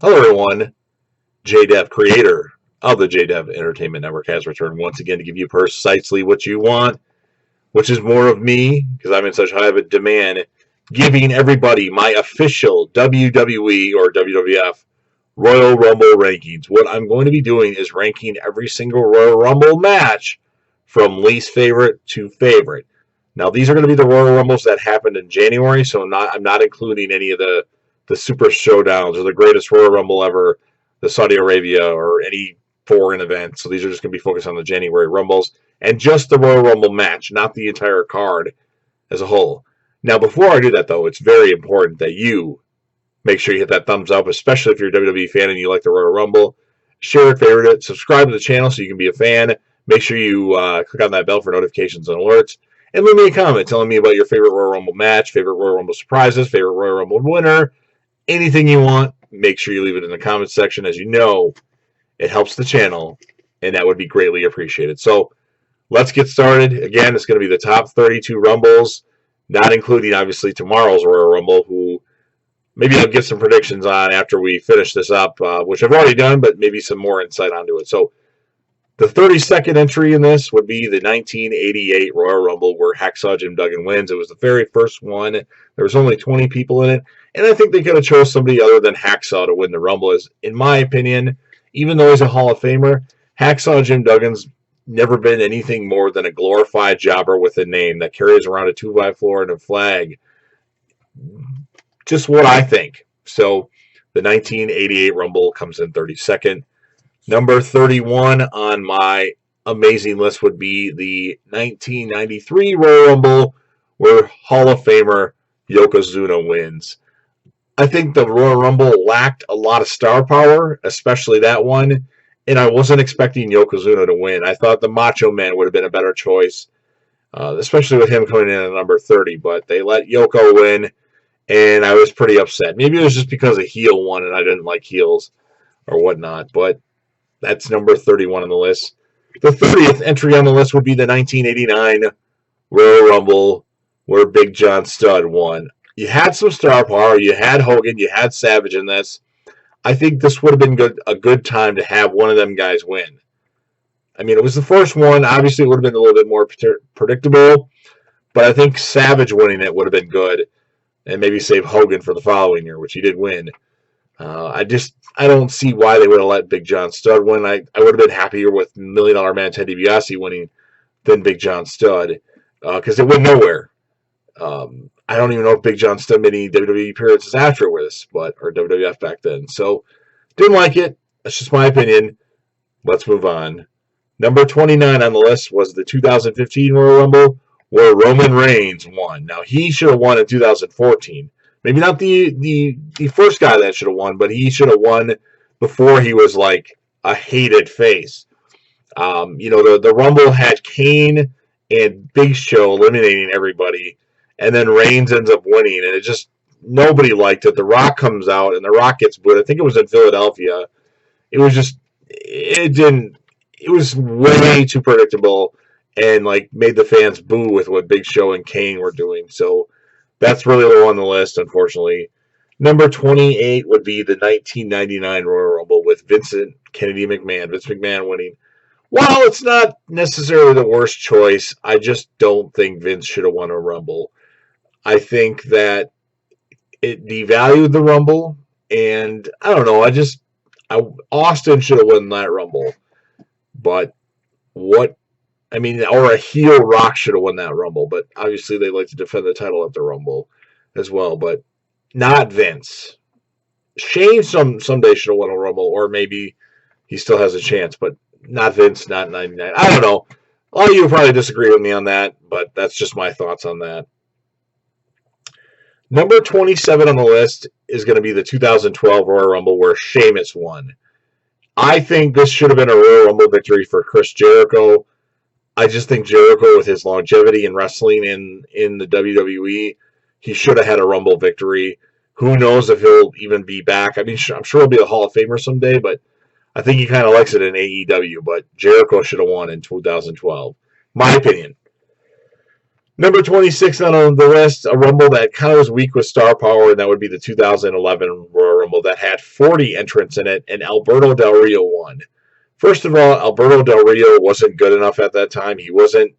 Hello, everyone. JDev, creator of the JDev Entertainment Network, has returned once again to give you precisely what you want, which is more of me, because I'm in such high of a demand, giving everybody my official WWE or WWF Royal Rumble rankings. What I'm going to be doing is ranking every single Royal Rumble match from least favorite to favorite. Now, these are going to be the Royal Rumbles that happened in January, so I'm not including any of the Super Showdowns or the greatest Royal Rumble ever, the Saudi Arabia, or any foreign event. So these are just going to be focused on the January Rumbles and just the Royal Rumble match, not the entire card as a whole. Now, before I do that, though, it's very important that you make sure you hit that thumbs up, especially if you're a WWE fan and you like the Royal Rumble. Share it, favorite it, subscribe to the channel so you can be a fan. Make sure you click on that bell for notifications and alerts. And leave me a comment telling me about your favorite Royal Rumble match, favorite Royal Rumble surprises, favorite Royal Rumble winner, anything you want. Make sure you leave it in the comments section. As you know, it helps the channel, and that would be greatly appreciated. So let's get started. Again, it's going to be the top 32 Rumbles, not including, obviously, tomorrow's Royal Rumble, who maybe I'll give some predictions on after we finish this up, which I've already done, but maybe some more insight onto it. So the 32nd entry in this would be the 1988 Royal Rumble, where Hacksaw Jim Duggan wins. It was the very first one. There was only 20 people in it, and I think they could have chose somebody other than Hacksaw to win the Rumble. As in my opinion, even though he's a Hall of Famer, Hacksaw Jim Duggan's never been anything more than a glorified jobber with a name that carries around a 2x4 and a flag. Just what I think. So the 1988 Rumble comes in 32nd. Number 31 on my amazing list would be the 1993 Royal Rumble, where Hall of Famer Yokozuna wins. I think the Royal Rumble lacked a lot of star power, especially that one, and I wasn't expecting Yokozuna to win. I thought the Macho Man would have been a better choice, especially with him coming in at number 30, but they let Yoko win, and I was pretty upset. Maybe it was just because a heel won and I didn't like heels or whatnot, but that's number 31 on the list. The 30th entry on the list would be the 1989 Royal Rumble, where Big John Studd won. You had some star power. You had Hogan. You had Savage in this. I think this would have been a good time to have one of them guys win. I mean, it was the first one. Obviously, it would have been a little bit more predictable, but I think Savage winning it would have been good, and maybe save Hogan for the following year, which he did win. I don't see why they would have let Big John Studd win. I would have been happier with Million Dollar Man Ted DiBiase winning than Big John Studd, because it went nowhere. I don't even know if Big John Studd made any WWE appearances after this, or WWF back then. So, didn't like it. That's just my opinion. Let's move on. Number 29 on the list was the 2015 Royal Rumble, where Roman Reigns won. Now, he should have won in 2014. Maybe not the first guy that should have won, but he should have won before he was like a hated face. The Rumble had Kane and Big Show eliminating everybody, and then Reigns ends up winning, and it just nobody liked it. The Rock comes out, and The Rock gets booed. I think it was in Philadelphia. It was way too predictable, and like made the fans boo with what Big Show and Kane were doing. So that's really low on the list, unfortunately. Number 28 would be the 1999 Royal Rumble with Vincent Kennedy McMahon. Vince McMahon winning. While it's not necessarily the worst choice, I just don't think Vince should have won a Rumble. I think that it devalued the Rumble, and I don't know. Austin should have won that Rumble, but or a heel Rock should have won that Rumble, but obviously they like to defend the title at the Rumble as well, but not Vince. Shane someday should have won a Rumble, or maybe he still has a chance, but not Vince, not 99. I don't know. A lot of you will probably disagree with me on that, but that's just my thoughts on that. Number 27 on the list is going to be the 2012 Royal Rumble, where Sheamus won. I think this should have been a Royal Rumble victory for Chris Jericho. I just think Jericho, with his longevity in wrestling in the WWE, he should have had a Rumble victory. Who knows if he'll even be back? I mean, I'm sure he'll be a Hall of Famer someday, but I think he kind of likes it in AEW. But Jericho should have won in 2012. My opinion. Number 26 on the list, a Rumble that kind of was weak with star power, and that would be the 2011 Royal Rumble that had 40 entrants in it, and Alberto Del Rio won. First of all, Alberto Del Rio wasn't good enough at that time. He had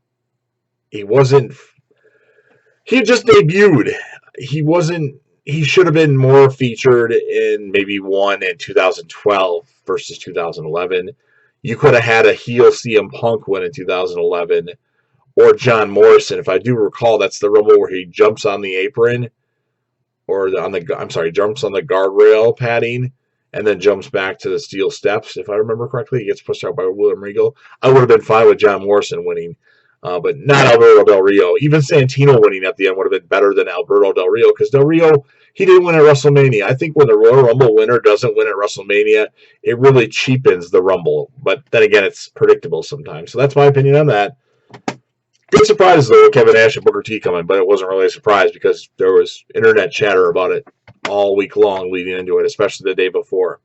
just debuted. He should have been more featured in maybe one in 2012 versus 2011. You could have had a heel CM Punk win in 2011. Or John Morrison, if I do recall, that's the Rumble where he jumps on the apron, or jumps on the guardrail padding, and then jumps back to the steel steps. If I remember correctly, he gets pushed out by William Regal. I would have been fine with John Morrison winning, but not Alberto Del Rio. Even Santino winning at the end would have been better than Alberto Del Rio, because Del Rio, he didn't win at WrestleMania. I think when the Royal Rumble winner doesn't win at WrestleMania, it really cheapens the Rumble. But then again, it's predictable sometimes. So that's my opinion on that. Good surprise, though, Kevin Nash and Booker T coming, but it wasn't really a surprise because there was internet chatter about it all week long leading into it, especially the day before.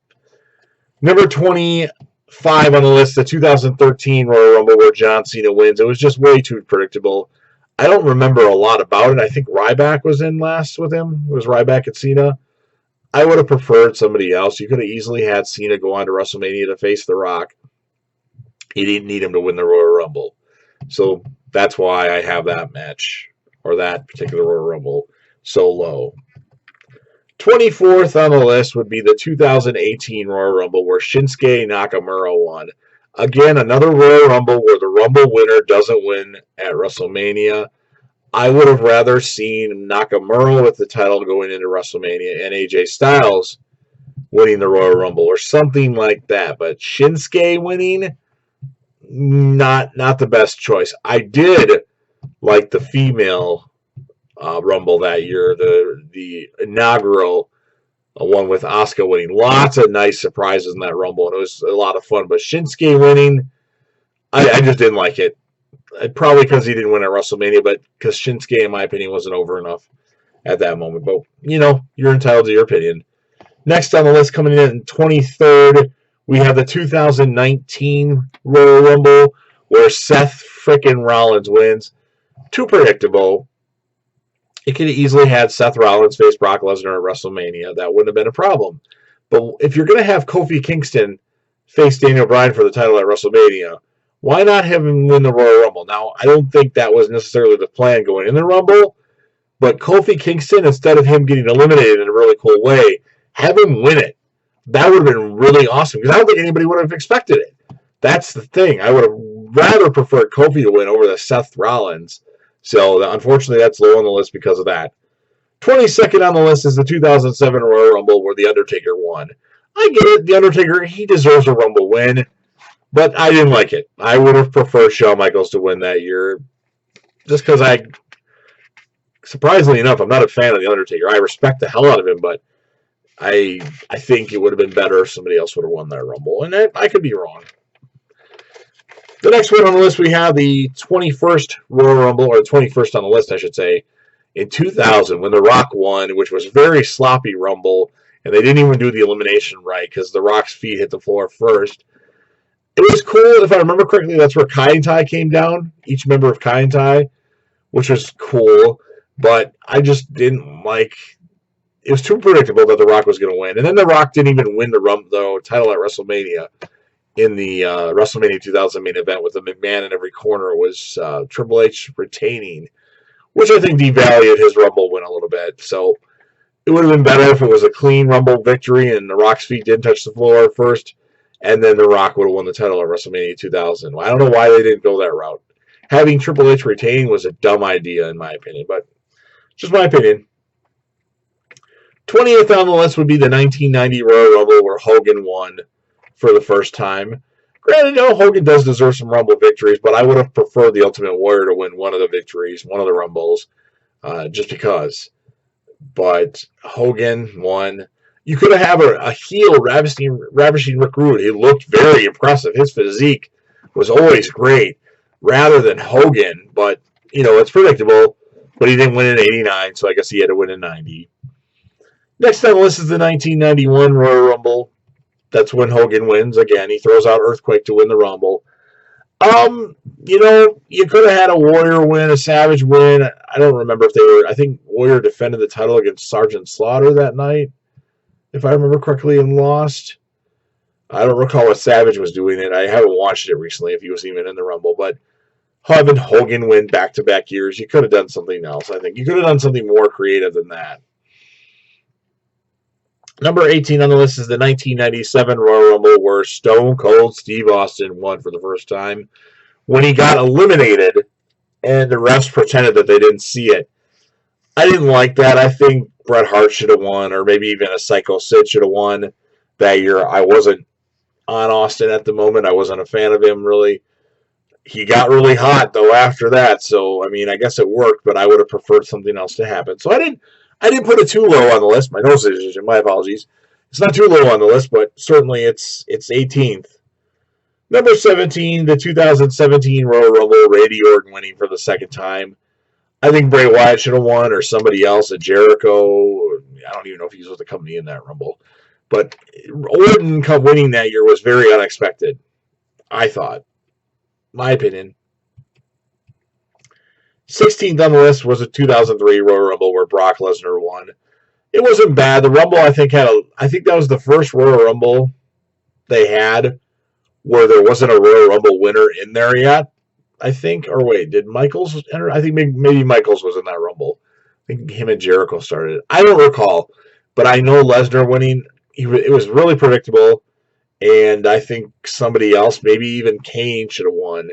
Number 25 on the list, the 2013 Royal Rumble where John Cena wins. It was just way too predictable. I don't remember a lot about it. I think Ryback was in last with him. It was Ryback and Cena. I would have preferred somebody else. You could have easily had Cena go on to WrestleMania to face The Rock. He didn't need him to win the Royal Rumble. So that's why I have that match, or that particular Royal Rumble, so low. 24th on the list would be the 2018 Royal Rumble where Shinsuke Nakamura won. Again, another Royal Rumble where the Rumble winner doesn't win at WrestleMania. I would have rather seen Nakamura with the title going into WrestleMania and AJ Styles winning the Royal Rumble or something like that. But Shinsuke winning, not the best choice. I did like the female Rumble that year, the inaugural one with Asuka winning. Lots of nice surprises in that Rumble, and it was a lot of fun. But Shinsuke winning, I just didn't like it. Probably because he didn't win at WrestleMania, but because Shinsuke, in my opinion, wasn't over enough at that moment. But, you're entitled to your opinion. Next on the list, coming in 23rd, we have the 2019 Royal Rumble where Seth frickin' Rollins wins. Too predictable. It could have easily had Seth Rollins face Brock Lesnar at WrestleMania. That wouldn't have been a problem. But if you're going to have Kofi Kingston face Daniel Bryan for the title at WrestleMania, why not have him win the Royal Rumble? Now, I don't think that was necessarily the plan going in the Rumble, but Kofi Kingston, instead of him getting eliminated in a really cool way, have him win it. That would have been really awesome, because I don't think anybody would have expected it. That's the thing. I would have rather preferred Kofi to win over the Seth Rollins. So, unfortunately, that's low on the list because of that. 22nd on the list is the 2007 Royal Rumble where The Undertaker won. I get it. The Undertaker, he deserves a Rumble win, but I didn't like it. I would have preferred Shawn Michaels to win that year just because surprisingly enough, I'm not a fan of The Undertaker. I respect the hell out of him, but I think it would have been better if somebody else would have won that Rumble, and I could be wrong. The next one on the list, we have the 21st Royal Rumble, or the 21st on the list, I should say, in 2000 when The Rock won, which was a very sloppy Rumble, and they didn't even do the elimination right because The Rock's feet hit the floor first. It was cool. If I remember correctly, that's where Kai and Tai came down, each member of Kai and Tai, which was cool, but I just didn't like... It was too predictable that The Rock was going to win. And then The Rock didn't even win the title at WrestleMania. In the WrestleMania 2000 main event with the McMahon in every corner was Triple H retaining, which I think devalued his Rumble win a little bit. So it would have been better if it was a clean Rumble victory and The Rock's feet didn't touch the floor first, and then The Rock would have won the title at WrestleMania 2000. I don't know why they didn't go that route. Having Triple H retaining was a dumb idea, in my opinion, but just my opinion. 20th on the list would be the 1990 Royal Rumble where Hogan won for the first time. Granted, Hogan does deserve some Rumble victories, but I would have preferred the Ultimate Warrior to win one of the victories, one of the Rumbles, just because. But Hogan won. You could have a heel ravishing Rick Rude. He looked very impressive. His physique was always great, rather than Hogan. But, it's predictable. But he didn't win in 89, so I guess he had to win in 90. Next on the list is the 1991 Royal Rumble. That's when Hogan wins. Again, he throws out Earthquake to win the Rumble. You could have had a Warrior win, a Savage win. I don't remember if they were. I think Warrior defended the title against Sergeant Slaughter that night, if I remember correctly, and lost. I don't recall what Savage was doing it. I haven't watched it recently if he was even in the Rumble, but having Hogan win back-to-back years, you could have done something else, I think. You could have done something more creative than that. Number 18 on the list is the 1997 Royal Rumble, where Stone Cold Steve Austin won for the first time when he got eliminated and the refs pretended that they didn't see it. I didn't like that. I think Bret Hart should have won, or maybe even a Psycho Sid should have won that year. I wasn't on Austin at the moment. I wasn't a fan of him, really. He got really hot, though, after that. So, I mean, I guess it worked, but I would have preferred something else to happen. So I didn't put it too low on the list. My nose decision, my apologies. It's not too low on the list, but certainly it's 18th. Number 17, the 2017 Royal Rumble, Randy Orton winning for the second time. I think Bray Wyatt should have won, or somebody else, at Jericho. I don't even know if he was with the company in that Rumble. But Orton winning that year was very unexpected, I thought. My opinion. 16th on the list was a 2003 Royal Rumble where Brock Lesnar won. It wasn't bad. The Rumble, I think that was the first Royal Rumble they had where there wasn't a Royal Rumble winner in there yet, I think. Or wait, did Michaels enter? I think maybe Michaels was in that Rumble. I think him and Jericho started. I don't recall, but I know Lesnar winning. It was really predictable, and I think somebody else, maybe even Kane, should have won.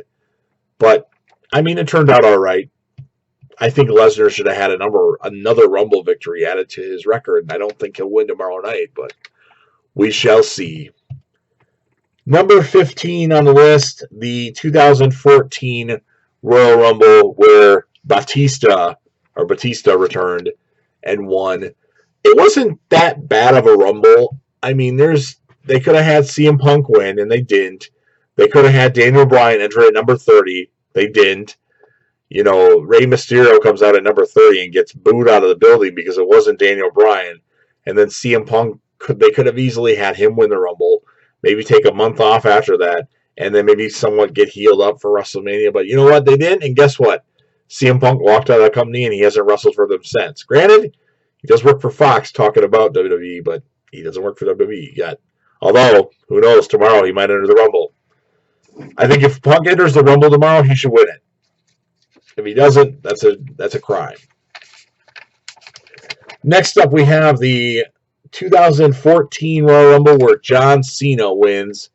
But, I mean, it turned out all right. I think Lesnar should have had another Rumble victory added to his record, and I don't think he'll win tomorrow night, but we shall see. Number 15 on the list, the 2014 Royal Rumble where Batista returned and won. It wasn't that bad of a Rumble. I mean, they could have had CM Punk win, and they didn't. They could have had Daniel Bryan enter at number 30. They didn't. Rey Mysterio comes out at number 30 and gets booed out of the building because it wasn't Daniel Bryan. And then CM Punk, they could have easily had him win the Rumble. Maybe take a month off after that, and then maybe somewhat get healed up for WrestleMania. But you know what? They didn't, and guess what? CM Punk walked out of the company, and he hasn't wrestled for them since. Granted, he does work for Fox talking about WWE, but he doesn't work for WWE yet. Although, who knows, tomorrow he might enter the Rumble. I think if Punk enters the Rumble tomorrow, he should win it. If he doesn't, that's a crime. Next up, we have the 2014 Royal Rumble where John Cena wins.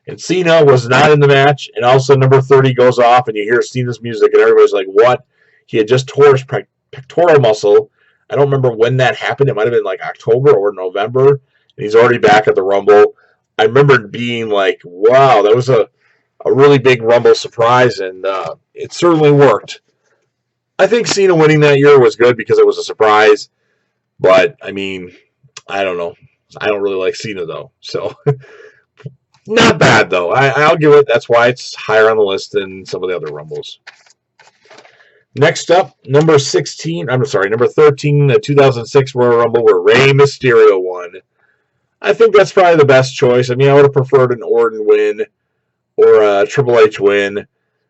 And Cena was not in the match, and all of a sudden number 30 goes off, and you hear Cena's music, and everybody's like, what? He had just tore his pectoral muscle. I don't remember when that happened. It might have been like October or November, and he's already back at the Rumble. I remember being like, wow, that was a really big Rumble surprise, and it certainly worked. I think Cena winning that year was good because it was a surprise, but, I mean, I don't know. I don't really like Cena, though, so not bad, though. I'll give it. That's why it's higher on the list than some of the other Rumbles. Next up, number 13, the 2006 Royal Rumble where Rey Mysterio won. I think that's probably the best choice. I mean, I would have preferred an Orton win or a Triple H win.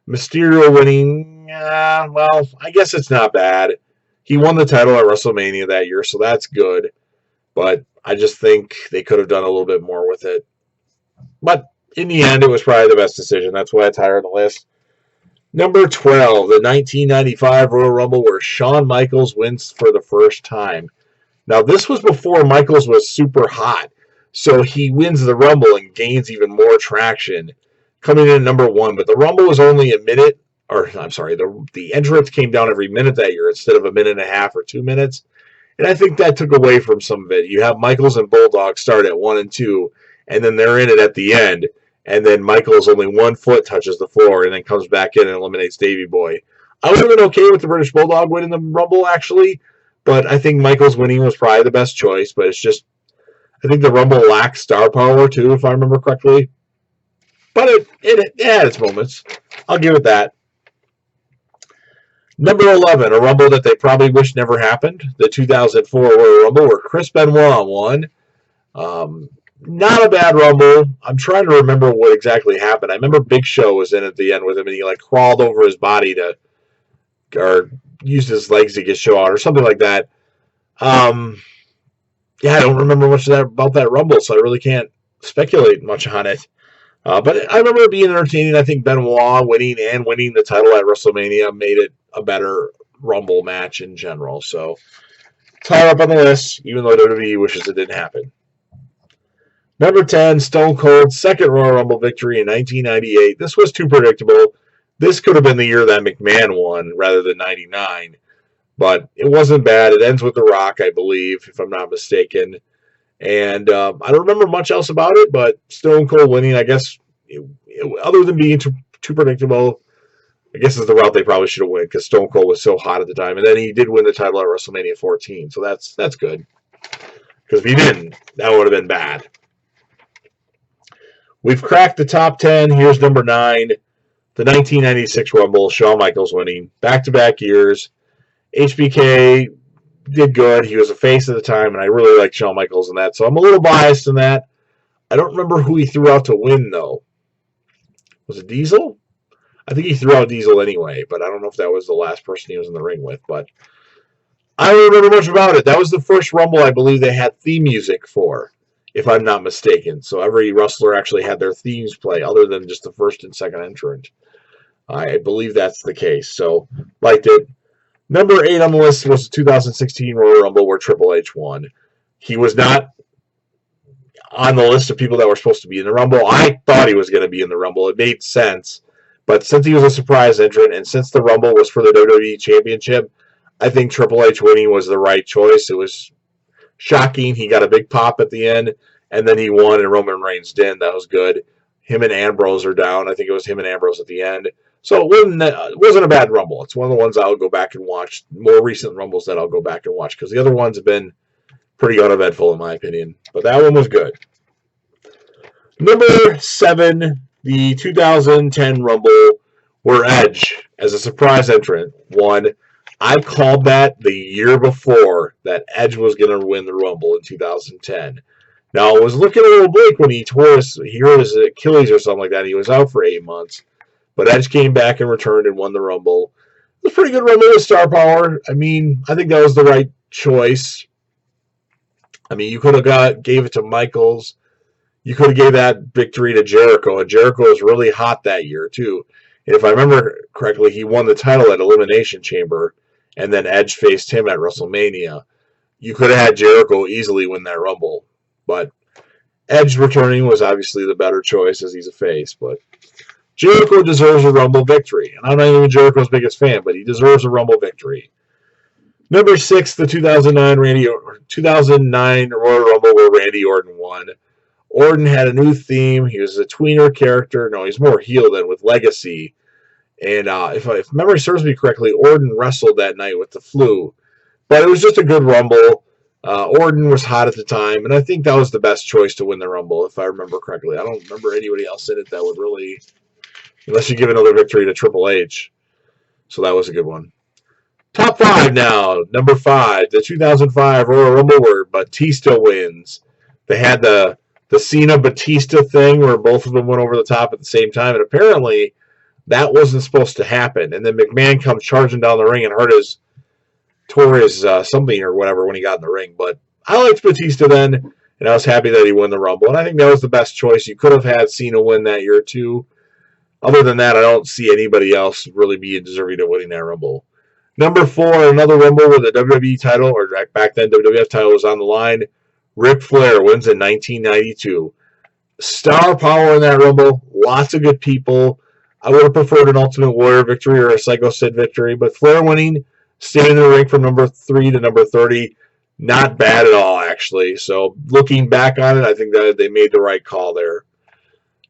Mysterio winning, well, I guess it's not bad. He won the title at WrestleMania that year, so that's good. But I just think they could have done a little bit more with it. But in the end, it was probably the best decision. That's why it's higher on the list. Number 12, the 1995 Royal Rumble where Shawn Michaels wins for the first time. Now, this was before Michaels was super hot. So he wins the Rumble and gains even more traction, coming in at number 1. But the Rumble was only a minute, the entrance came down every minute that year instead of a minute and a half or 2 minutes. And I think that took away from some of it. You have Michaels and Bulldog start at 1 and 2, and then they're in it at the end. And then Michaels only 1 foot touches the floor and then comes back in and eliminates Davey Boy. I would have been okay with the British Bulldog winning the Rumble, actually. But I think Michaels winning was probably the best choice. But it's just, I think the Rumble lacked star power, too, if I remember correctly. But it had its moments. I'll give it that. Number 11, a Rumble that they probably wish never happened. The 2004 Royal Rumble where Chris Benoit won. Not a bad Rumble. I'm trying to remember what exactly happened. I remember Big Show was in at the end with him, and he like crawled over his body to, or used his legs to get Show out, or something like that. Yeah, I don't remember much of that about that Rumble, so I really can't speculate much on it. But I remember it being entertaining. I think Benoit winning the title at WrestleMania made it a better Rumble match in general. So it's higher up on the list, even though WWE wishes it didn't happen. Number 10, Stone Cold's second Royal Rumble victory in 1998. This was too predictable. This could have been the year that McMahon won rather than 99. But it wasn't bad. It ends with The Rock, I believe, if I'm not mistaken. And I don't remember much else about it, but Stone Cold winning, I guess, other than being too predictable, I guess is the route they probably should have went because Stone Cold was so hot at the time. And then he did win the title at WrestleMania 14, so that's good. Because if he didn't, that would have been bad. We've cracked the top 10. Here's number 9, the 1996 Rumble, Shawn Michaels winning. Back-to-back years. HBK did good. He was a face at the time, and I really liked Shawn Michaels in that. So I'm a little biased in that. I don't remember who he threw out to win, though. Was it Diesel? I think he threw out Diesel anyway, but I don't know if that was the last person he was in the ring with. But I don't remember much about it. That was the first Rumble I believe they had theme music for, if I'm not mistaken. So every wrestler actually had their themes play other than just the first and second entrant. I believe that's the case. So, liked it. Number 8 on the list was the 2016 Royal Rumble where Triple H won. He was not on the list of people that were supposed to be in the Rumble. I thought he was going to be in the Rumble. It made sense. But since he was a surprise entrant and since the Rumble was for the WWE Championship, I think Triple H winning was the right choice. It was shocking. He got a big pop at the end, and then he won, and Roman Reigns didn't. That was good. Him and Ambrose are down. I think it was him and Ambrose at the end. So it wasn't a bad Rumble. It's one of the ones I'll go back and watch, more recent Rumbles that I'll go back and watch, because the other ones have been pretty uneventful in my opinion. But that one was good. Number 7, the 2010 Rumble, where Edge, as a surprise entrant, won. I called that the year before that Edge was going to win the Rumble in 2010. Now, I was looking a little bleak when he hurt his Achilles or something like that. He was out for 8 months. But Edge came back and returned and won the Rumble. It was a pretty good Rumble with star power. I mean, I think that was the right choice. I mean, you could have gave it to Michaels. You could have gave that victory to Jericho. And Jericho was really hot that year, too. And if I remember correctly, he won the title at Elimination Chamber. And then Edge faced him at WrestleMania. You could have had Jericho easily win that Rumble. But Edge returning was obviously the better choice as he's a face. But Jericho deserves a Rumble victory. And I'm not even Jericho's biggest fan, but he deserves a Rumble victory. Number 6, the 2009 Royal Rumble where Randy Orton won. Orton had a new theme. He was a tweener character. No, he's more heel than with Legacy. And if memory serves me correctly, Orton wrestled that night with the flu. But it was just a good Rumble. Orton was hot at the time, and I think that was the best choice to win the Rumble, if I remember correctly. I don't remember anybody else in it that would really, unless you give another victory to Triple H. So that was a good one. Top 5 now. Number 5, the 2005 Royal Rumble where Batista wins. They had the Cena-Batista thing where both of them went over the top at the same time, and apparently that wasn't supposed to happen. And then McMahon comes charging down the ring and tore his something or whatever when he got in the ring. But I liked Batista then, and I was happy that he won the Rumble. And I think that was the best choice. You could have had Cena win that year too. Other than that, I don't see anybody else really being deserving of winning that Rumble. Number 4, another Rumble where the WWE title, or back then WWF title, was on the line. Ric Flair wins in 1992. Star power in that Rumble. Lots of good people. I would have preferred an Ultimate Warrior victory or a Psycho Sid victory, but Flair winning, staying in the ring from number 3 to number 30, not bad at all, actually. So looking back on it, I think that they made the right call there.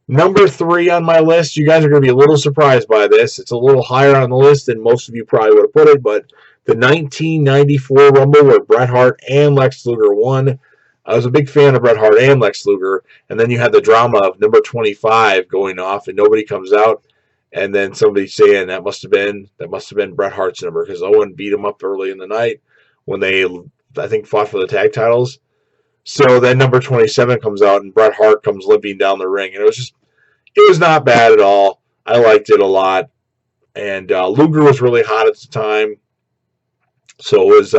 Number 3 on my list, you guys are going to be a little surprised by this. It's a little higher on the list than most of you probably would have put it, but the 1994 Rumble where Bret Hart and Lex Luger won. I was a big fan of Bret Hart and Lex Luger, and then you had the drama of number 25 going off, and nobody comes out, and then somebody saying that must have been Bret Hart's number because Owen beat him up early in the night when they, I think, fought for the tag titles. So then number 27 comes out, and Bret Hart comes limping down the ring, and it was not bad at all. I liked it a lot, and Luger was really hot at the time, so it was.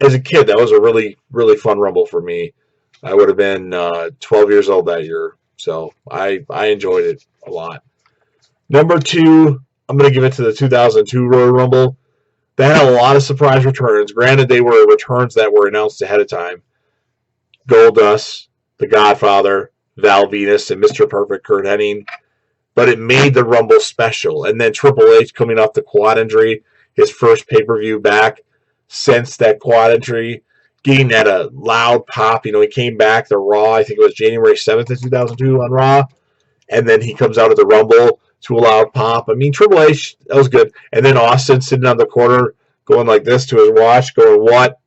As a kid, that was a really, really fun Rumble for me. I would have been 12 years old that year, so I enjoyed it a lot. Number 2, I'm going to give it to the 2002 Royal Rumble. They had a lot of surprise returns. Granted, they were returns that were announced ahead of time. Goldust, The Godfather, Val Venus, and Mr. Perfect Kurt Hennig. But it made the Rumble special. And then Triple H coming off the quad injury, his first pay-per-view back since that quad injury, getting at a loud pop. He came back to Raw, I think it was January 7th of 2002 on Raw. And then he comes out of the Rumble to a loud pop. I mean, Triple H, that was good. And then Austin sitting on the corner going like this to his watch, going, what?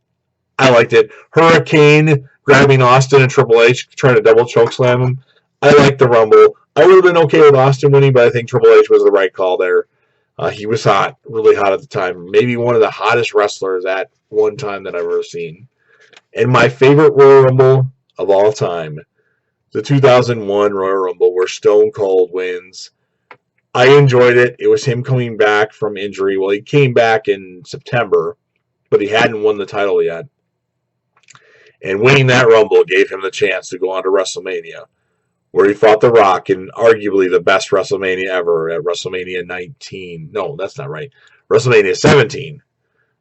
I liked it. Hurricane grabbing Austin and Triple H, trying to double choke slam him. I liked the Rumble. I would have been okay with Austin winning, but I think Triple H was the right call there. He was hot, really hot at the time. Maybe one of the hottest wrestlers at one time that I've ever seen. And my favorite Royal Rumble of all time, the 2001 Royal Rumble where Stone Cold wins. I enjoyed it. It was him coming back from injury. Well, he came back in September, but he hadn't won the title yet. And winning that Rumble gave him the chance to go on to WrestleMania, where he fought The Rock in arguably the best WrestleMania ever at WrestleMania 19. No, that's not right. WrestleMania 17.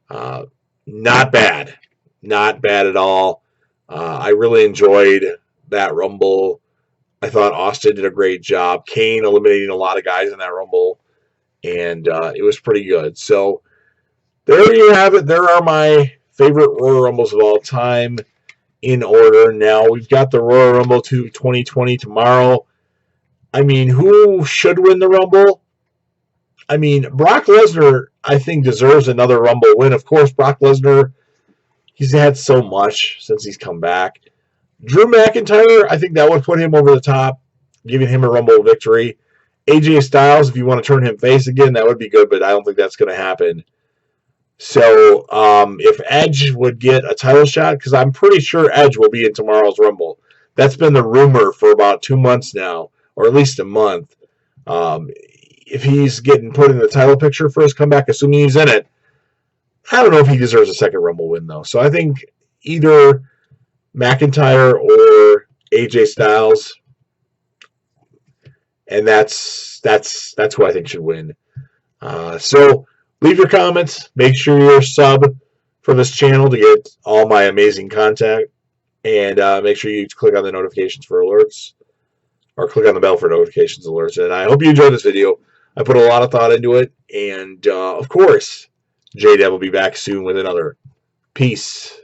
Not bad. Not bad at all. I really enjoyed that Rumble. I thought Austin did a great job. Kane eliminating a lot of guys in that Rumble. And it was pretty good. So there you have it. There are my favorite Royal Rumbles of all time. In order. Now we've got the Royal Rumble 2020 tomorrow. I mean, who should win the Rumble? I mean, Brock Lesnar, I think, deserves another Rumble win. Of course, Brock Lesnar, he's had so much since he's come back. Drew McIntyre, I think that would put him over the top, giving him a Rumble victory. AJ Styles, if you want to turn him face again, that would be good, but I don't think that's going to happen. So if Edge would get a title shot, because I'm pretty sure Edge will be in tomorrow's Rumble. That's been the rumor for about 2 months now, or at least a month. If he's getting put in the title picture for his comeback, assuming he's in it, I don't know if he deserves a second Rumble win, though. So I think either McIntyre or AJ Styles, and that's who I think should win. So leave your comments. Make sure you're a sub for this channel to get all my amazing content. And make sure you click on the notifications for alerts. Or click on the bell for notifications alerts. And I hope you enjoyed this video. I put a lot of thought into it. And, of course, J-Deb will be back soon with another. Peace.